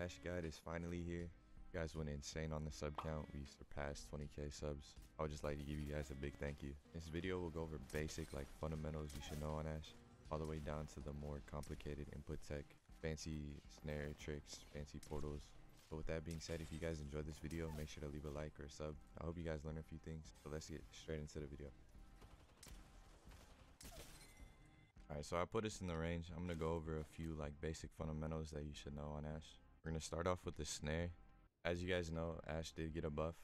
Ash Guide is finally here. You guys went insane on the sub count. We surpassed 20k subs. I would just like to give you guys a big thank you. This video will go over basic like fundamentals you should know on Ash, all the way down to the more complicated input tech, fancy snare tricks, fancy portals. But with that being said, if you guys enjoyed this video, make sure to leave a like or a sub. I hope you guys learn a few things. So let's get straight into the video. Alright, so I put us in the range. I'm gonna go over a few like basic fundamentals that you should know on Ash. We're gonna start off with the snare. As you guys know, Ash did get a buff.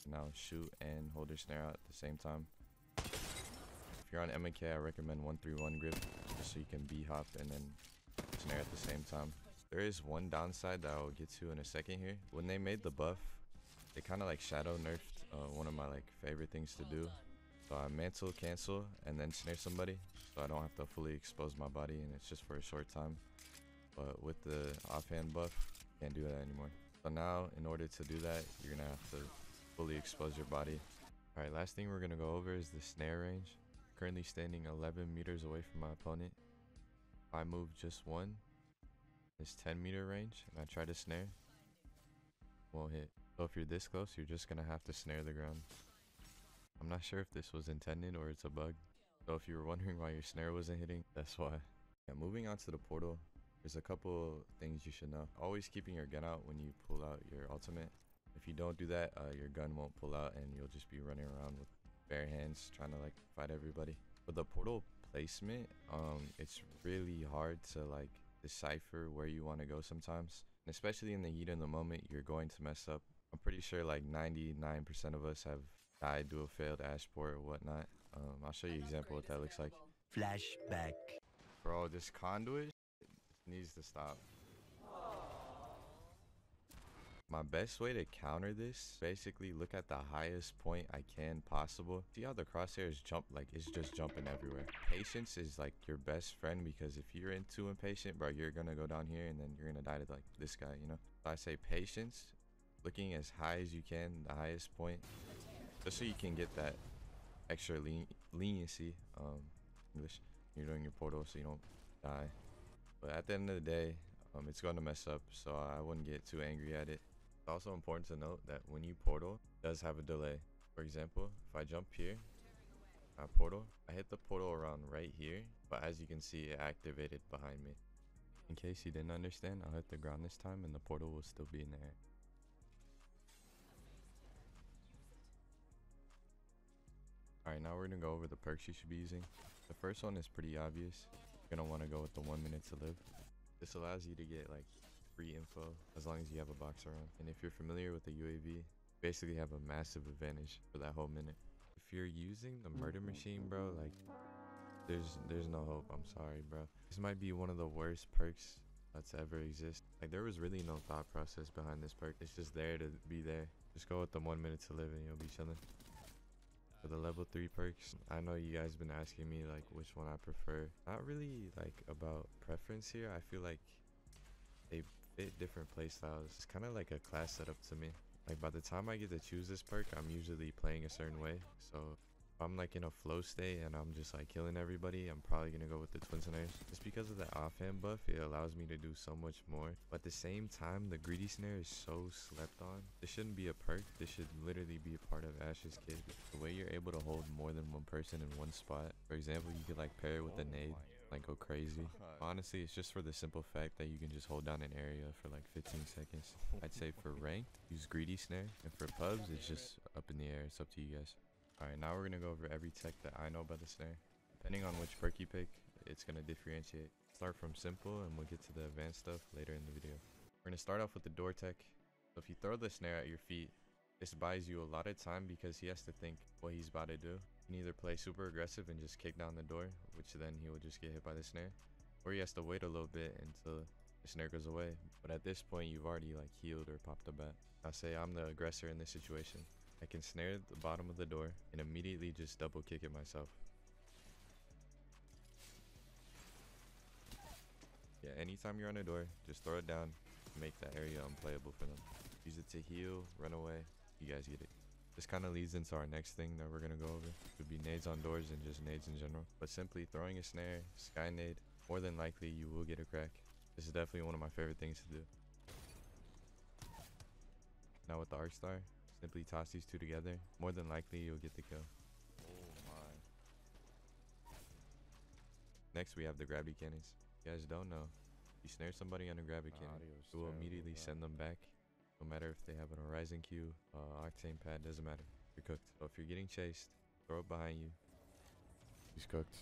Now shoot and hold your snare out at the same time. If you're on MK, I recommend 1-3-1 grip, just so you can B-hop and then snare at the same time. There is one downside that I'll get to in a second here. When they made the buff, they kind of like shadow nerfed one of my like favorite things to do. So I mantle, cancel, and then snare somebody, so I don't have to fully expose my body, and it's just for a short time. But with the offhand buff, can't do that anymore. So now, in order to do that, you're gonna have to fully expose your body. Alright, last thing we're gonna go over is the snare range. Currently standing 11 meters away from my opponent. If I move just one, it's 10-meter range, and I try to snare, won't hit. So if you're this close, you're just gonna have to snare the ground. I'm not sure if this was intended or it's a bug. So if you were wondering why your snare wasn't hitting, that's why. Yeah, moving on to the portal, there's a couple things you should know. Always keeping your gun out when you pull out your ultimate. If you don't do that, your gun won't pull out and you'll just be running around with bare hands trying to like fight everybody. For the portal placement, it's really hard to like decipher where you want to go sometimes. And especially in the heat of the moment, you're going to mess up. I'm pretty sure like 99% of us have died to a failed Ash port or whatnot. I'll show you an example what that looks like. Flashback. Bro, this conduit needs to stop. My best way to counter this, basically look at the highest point I can possible. See how the crosshairs jump, like it's just jumping everywhere. Patience is like your best friend, because if you're too impatient, bro, you're gonna go down here and then you're gonna die to like this guy, you know? So I say patience, looking as high as you can, the highest point, just so you can get that extra leniency. English, you're doing your portal so you don't die. But at the end of the day, it's going to mess up, so I wouldn't get too angry at it. It's also important to note that when you portal, it does have a delay. For example, if I jump here, I portal, I hit the portal around right here, but as you can see, it activated behind me. In case you didn't understand, I'll hit the ground this time and the portal will still be in the air. Alright, now we're going to go over the perks you should be using. The first one is pretty obvious. You're going to want to go with the 1 minute to live. This allows you to get like free info as long as you have a box around. And if you're familiar with the UAV, you basically have a massive advantage for that whole minute. If you're using the murder machine, bro, like there's no hope. I'm sorry, bro. This might be one of the worst perks that's ever exist. Like there was really no thought process behind this perk. It's just there to be there. Just go with the 1 minute to live and you'll be chilling. For the level 3 perks, I know you guys been asking me like which one I prefer. Not really like about preference here. I feel like they fit different playstyles. It's kind of like a class setup to me. Like by the time I get to choose this perk, I'm usually playing a certain way. So if I'm like in a flow state and I'm just like killing everybody, I'm probably gonna go with the twin snares. Just because of the offhand buff, it allows me to do so much more. But at the same time, the greedy snare is so slept on. This shouldn't be a perk. This should literally be a part of Ash's kit. The way you're able to hold more than one person in one spot. For example, you could like pair it with a nade, like go crazy. Honestly, it's just for the simple fact that you can just hold down an area for like 15 seconds. I'd say for ranked, use greedy snare. And for pubs, it's just up in the air. It's up to you guys. Alright, now we're going to go over every tech that I know about the snare. Depending on which perk you pick, it's going to differentiate. Start from simple and we'll get to the advanced stuff later in the video. We're going to start off with the door tech. So if you throw the snare at your feet, this buys you a lot of time because he has to think what he's about to do. You can either play super aggressive and just kick down the door, which then he will just get hit by the snare. Or he has to wait a little bit until the snare goes away. But at this point, you've already like healed or popped a bat. I'll say I'm the aggressor in this situation. I can snare the bottom of the door and immediately just double kick it myself. Yeah, anytime you're on a door, just throw it down to make that area unplayable for them. Use it to heal, run away. You guys get it. This kind of leads into our next thing that we're going to go over. It would be nades on doors and just nades in general. But simply throwing a snare, sky nade, more than likely you will get a crack. This is definitely one of my favorite things to do. Now with the arc star, simply toss these two together. More than likely, you'll get the kill. Oh my. Next, we have the gravity cannons. You guys don't know. You snare somebody on a gravity cannon, it will immediately send them back. No matter if they have an Horizon Q, Octane pad, doesn't matter. You're cooked. So if you're getting chased, throw it behind you. He's cooked.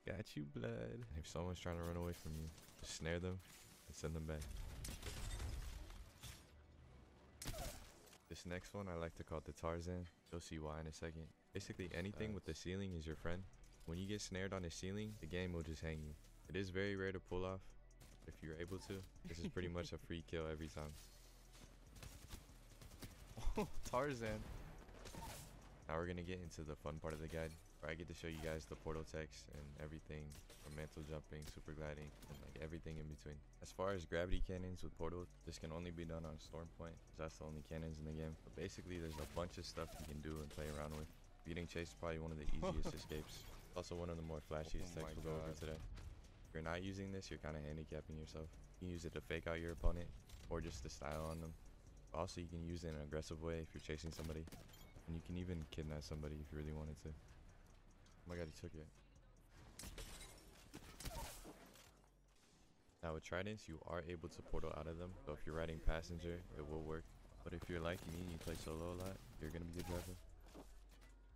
Got you, blood. If someone's trying to run away from you, just snare them and send them back. This next one I like to call the Tarzan. You'll see why in a second. Basically anything with the ceiling is your friend. When you get snared on the ceiling, the game will just hang you. It is very rare to pull off. If you're able to, this is pretty much a free kill every time. Oh, Tarzan. Now we're gonna get into the fun part of the guide, where I get to show you guys the portal text and everything from mantle jumping, super gliding, and like everything in between. As far as gravity cannons with portal, this can only be done on Storm Point, because that's the only cannons in the game. But basically, there's a bunch of stuff you can do and play around with. Getting chased is probably one of the easiest escapes. Also one of the more flashiest Oh techs my we'll go over God. today. If you're not using this, you're kind of handicapping yourself. You can use it to fake out your opponent, or just to style on them. Also, you can use it in an aggressive way if you're chasing somebody. And you can even kidnap somebody if you really wanted to. Oh my god, he took it. Now with tridents, you are able to portal out of them. So if you're riding passenger, it will work. But if you're like me and you play solo a lot, you're going to be the driver.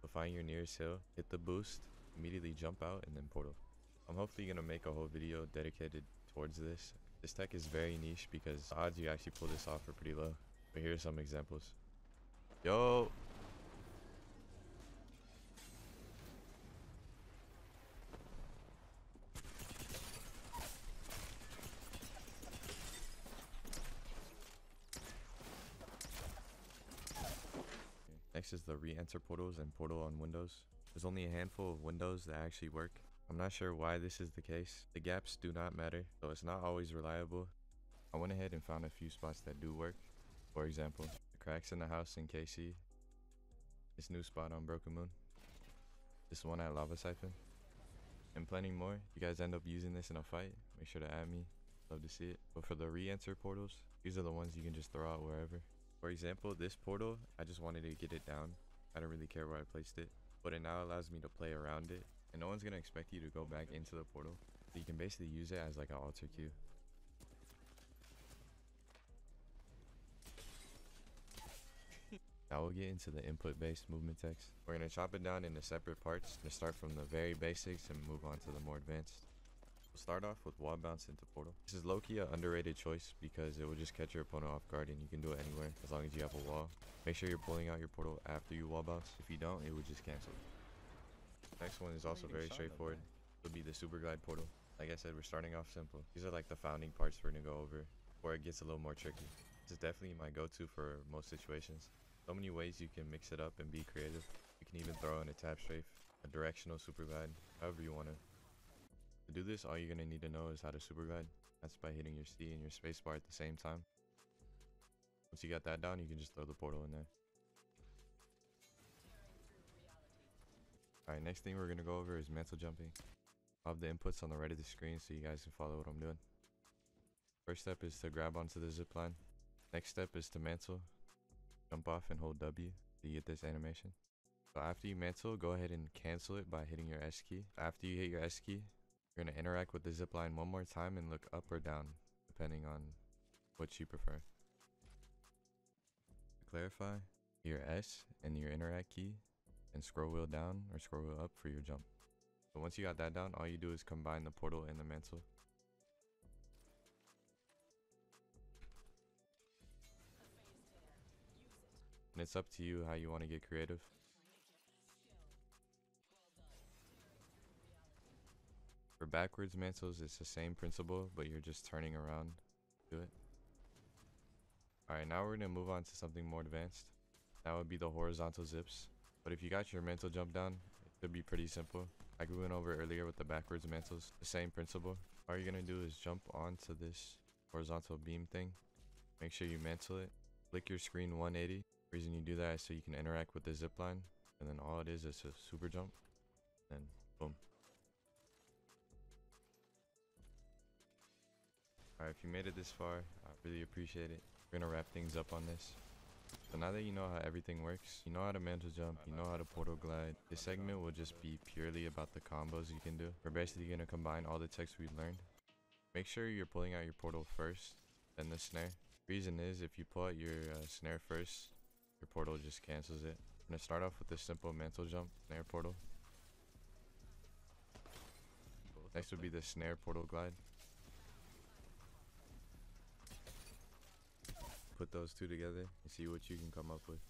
So find your nearest hill, hit the boost, immediately jump out, and then portal. I'm hopefully going to make a whole video dedicated towards this. This tech is very niche because the odds you actually pull this off are pretty low. But here are some examples. Yo! Next is the re-enter portals and portal on Windows. There's only a handful of windows that actually work. I'm not sure why this is the case. The gaps do not matter, so it's not always reliable. I went ahead and found a few spots that do work. For example, the cracks in the house in KC. This new spot on Broken Moon. This one at Lava Siphon. And plenty more. If you guys end up using this in a fight, make sure to add me. Love to see it. But for the re-enter portals, these are the ones you can just throw out wherever. For example, this portal, I just wanted to get it down. I don't really care where I placed it. But it now allows me to play around it. And no one's going to expect you to go back into the portal. So you can basically use it as like an alter queue. Now we'll get into the input-based movement text. We're going to chop it down into separate parts to start from the very basics and move on to the more advanced. We'll start off with wall bounce into portal. This is low-key an underrated choice because it will just catch your opponent off guard and you can do it anywhere as long as you have a wall. Make sure you're pulling out your portal after you wall bounce. If you don't, it would just cancel. Next one is also very straightforward. It'll be the super glide portal. Like I said, we're starting off simple. These are like the founding parts we're going to go over where it gets a little more tricky. This is definitely my go-to for most situations. So many ways you can mix it up and be creative. You can even throw in a tap strafe, a directional super glide, however you want to. To do this, all you're going to need to know is how to super glide. That's by hitting your C and your spacebar at the same time. Once you got that down, you can just throw the portal in there. Alright, next thing we're going to go over is mantle jumping. I'll have the inputs on the right of the screen so you guys can follow what I'm doing. First step is to grab onto the zipline. Next step is to mantle. Jump off and hold W so you get this animation. So after you mantle, go ahead and cancel it by hitting your S key. After you hit your S key, you're going to interact with the zipline one more time and look up or down, depending on what you prefer. To clarify, your S and your interact key, and scroll wheel down or scroll wheel up for your jump. So once you got that down, all you do is combine the portal and the mantle. And it's up to you how you want to get creative. For backwards mantles, it's the same principle, but you're just turning around to it. Alright, now we're going to move on to something more advanced. That would be the horizontal zips. But if you got your mantle jump down, it should be pretty simple. Like we went over earlier with the backwards mantles, the same principle. All you're going to do is jump onto this horizontal beam thing. Make sure you mantle it. Flick your screen 180. The reason you do that is so you can interact with the zipline. And then all it is a super jump. And boom. Alright, if you made it this far, I really appreciate it. We're gonna wrap things up on this. So now that you know how everything works, you know how to mantle jump, you know how to portal glide, this segment will just be purely about the combos you can do. We're basically gonna combine all the techs we've learned. Make sure you're pulling out your portal first, then the snare. Reason is, if you pull out your snare first, your portal just cancels it. I'm gonna start off with the simple mantle jump, snare portal. Next would be the snare portal glide. Put those two together and see what you can come up with.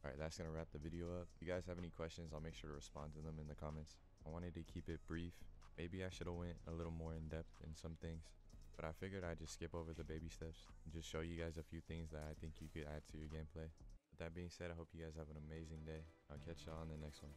Alright, that's gonna wrap the video up. If you guys have any questions, I'll make sure to respond to them in the comments. I wanted to keep it brief. Maybe I should have went a little more in depth in some things, but I figured I'd just skip over the baby steps and just show you guys a few things that I think you could add to your gameplay. With that being said, I hope you guys have an amazing day. I'll catch y'all on the next one.